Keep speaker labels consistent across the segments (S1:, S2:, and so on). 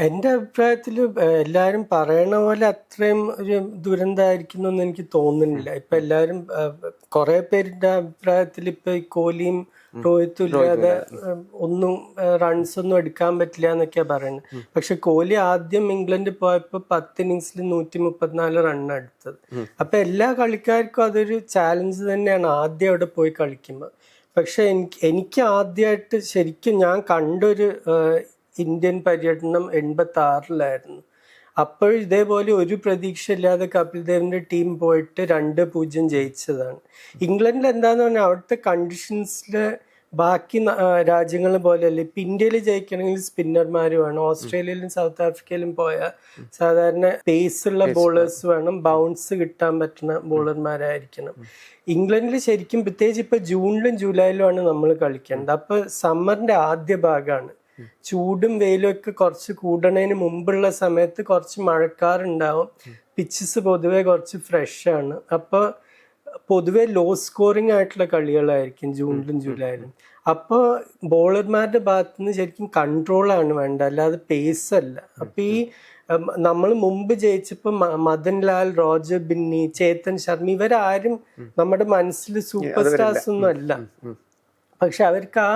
S1: എൻ്റെ അഭിപ്രായത്തിൽ എല്ലാവരും പറയണ പോലെ അത്രയും ഒരു ദുരന്തമായിരിക്കുന്നു എന്ന് എനിക്ക് തോന്നുന്നില്ല. ഇപ്പൊ എല്ലാവരും കുറെ പേരുടെ അഭിപ്രായത്തിൽ ഇപ്പൊ ഈ കോഹ്ലിയും രോഹിത്തും ഇല്ലാതെ ഒന്നും റൺസ് ഒന്നും എടുക്കാൻ പറ്റില്ല എന്നൊക്കെയാ പറയുന്നത്. പക്ഷെ കോഹ്ലി ആദ്യം ഇംഗ്ലണ്ട് പോയപ്പോ 10 ഇന്നിങ്സിൽ 134 റൺ എടുത്തത്. അപ്പൊ എല്ലാ കളിക്കാർക്കും അതൊരു ചാലഞ്ച് തന്നെയാണ് ആദ്യം അവിടെ പോയി കളിക്കുമ്പോൾ. പക്ഷെ എനിക്ക് ആദ്യമായിട്ട് ശരിക്കും ഞാൻ കണ്ടൊരു ഇന്ത്യൻ പര്യടനം 86-ലായിരുന്നു. അപ്പോൾ ഇതേപോലെ ഒരു പ്രതീക്ഷ ഇല്ലാതെ കപിൽ ദേവിന്റെ ടീം പോയിട്ട് 2-0 ജയിച്ചതാണ്. ഇംഗ്ലണ്ടിൽ എന്താന്ന് പറഞ്ഞാൽ അവിടുത്തെ കണ്ടീഷൻസിൽ ബാക്കി രാജ്യങ്ങൾ പോലെയല്ല. ഇപ്പം ഇന്ത്യയിൽ ജയിക്കണമെങ്കിൽ സ്പിന്നർമാർ വേണം. ഓസ്ട്രേലിയയിലും സൗത്ത് ആഫ്രിക്കയിലും പോയാൽ സാധാരണ പേസുള്ള ബോളേഴ്സ് വേണം, ബൗൺസ് കിട്ടാൻ പറ്റുന്ന ബോളർമാരായിരിക്കണം. ഇംഗ്ലണ്ടിൽ ശരിക്കും പ്രത്യേകിച്ച് ഇപ്പൊ ജൂണിലും ജൂലൈയിലുമാണ് നമ്മൾ കളിക്കേണ്ടത്. അപ്പൊ സമ്മറിന്റെ ആദ്യ ഭാഗമാണ്. ചൂടും വെയിലും ഒക്കെ കുറച്ച് കൂടണതിന് മുമ്പുള്ള സമയത്ത് കുറച്ച് മഴക്കാറുണ്ടാവും. പിച്ചസ് പൊതുവെ കുറച്ച് ഫ്രഷ് ആണ്. അപ്പൊ പൊതുവെ ലോ സ്കോറിംഗ് ആയിട്ടുള്ള കളികളായിരിക്കും ജൂണിലും ജൂലൈയിലും. അപ്പോൾ ബോളർമാരുടെ ഭാഗത്തു നിന്ന് ശരിക്കും കൺട്രോളാണ് വേണ്ടത്, അല്ലാതെ പേസ് അല്ല. അപ്പൊ ഈ നമ്മൾ മുമ്പ് ജയിച്ചപ്പോൾ മദൻ ലാൽ, റോജർ ബിന്നി, ചേതൻ ശർമ്മ ഇവരാരും നമ്മുടെ മനസ്സിൽ സൂപ്പർ സ്റ്റാർസ് ഒന്നും അല്ല. പക്ഷെ അവർക്ക് ആ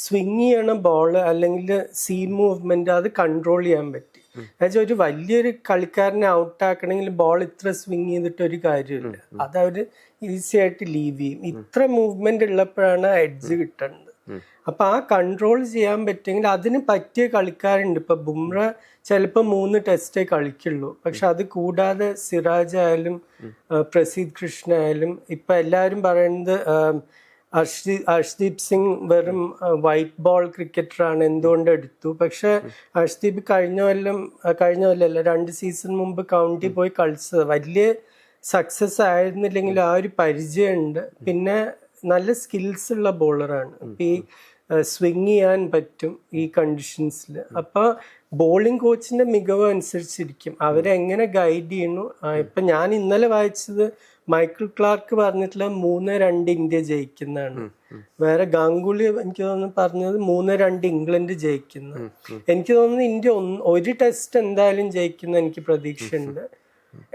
S1: സ്വിങ് ചെയ്യണ ബോള് അല്ലെങ്കിൽ സീം മൂവ്മെന്റ് അത് കൺട്രോൾ ചെയ്യാൻ പറ്റി. എന്നുവെച്ചാൽ ഒരു വലിയൊരു കളിക്കാരനെ ഔട്ടാക്കണമെങ്കിൽ ബോൾ ഇത്ര സ്വിങ് ചെയ്തിട്ട് ഒരു കാര്യമില്ല, അത് അവര് ഈസി ആയിട്ട് ലീവ് ചെയ്യും. ഇത്ര മൂവ്മെന്റ് ഉള്ളപ്പോഴാണ് എഡ്ജ് കിട്ടുന്നത്. അപ്പൊ ആ കൺട്രോൾ ചെയ്യാൻ പറ്റുമെങ്കിൽ അതിന് പറ്റിയ കളിക്കാരുണ്ട്. ഇപ്പൊ ബുംറ ചിലപ്പോൾ 3 ടെസ്റ്റേ കളിക്കുള്ളൂ. പക്ഷെ അത് കൂടാതെ സിറാജ് ആയാലും പ്രസീദ് കൃഷ്ണ ആയാലും ഇപ്പൊ എല്ലാവരും പറയുന്നത് അർഷ്ദീപ് സിംഗ് വെറും വൈറ്റ് ബോൾ ക്രിക്കറ്ററാണ്, എന്തുകൊണ്ട് എടുത്തു. പക്ഷെ അർഷ്ദീപ് കഴിഞ്ഞ കൊല്ലമല്ല 2 സീസൺ മുമ്പ് കൗണ്ടി പോയി കളിച്ചത്. വലിയ സക്സസ് ആയിരുന്നില്ലെങ്കിൽ ആ ഒരു പരിചയമുണ്ട്. പിന്നെ നല്ല സ്കിൽസ് ഉള്ള ബോളറാണ്. ഈ സ്വിങ് ചെയ്യാൻ പറ്റും ഈ കണ്ടീഷൻസിൽ. അപ്പൊ ബോളിംഗ് കോച്ചിന്റെ മികവ് അനുസരിച്ചിരിക്കും അവരെങ്ങനെ ഗൈഡ് ചെയ്യുന്നു. ഇപ്പൊ ഞാൻ ഇന്നലെ വായിച്ചത് മൈക്കിൾ ക്ലാർക്ക് പറഞ്ഞിട്ടുള്ള 3-2 ഇന്ത്യ ജയിക്കുന്നതാണ്. വേറെ ഗാംഗുലി എനിക്ക് തോന്നുന്നു പറഞ്ഞത് 3-2 ഇംഗ്ലണ്ട് ജയിക്കുന്ന. എനിക്ക് തോന്നുന്നു ഇന്ത്യ ഒരു ടെസ്റ്റ് എന്തായാലും ജയിക്കുന്ന എനിക്ക് പ്രതീക്ഷയുണ്ട്.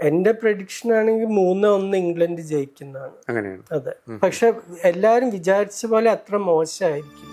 S1: എന്റെ പ്രഡിക്ഷൻ ആണെങ്കിൽ 3-1 ഇംഗ്ലണ്ട് ജയിക്കുന്നതാണ്. അതെ. പക്ഷെ എല്ലാരും വിചാരിച്ച പോലെ അത്ര മോശമായിരിക്കും.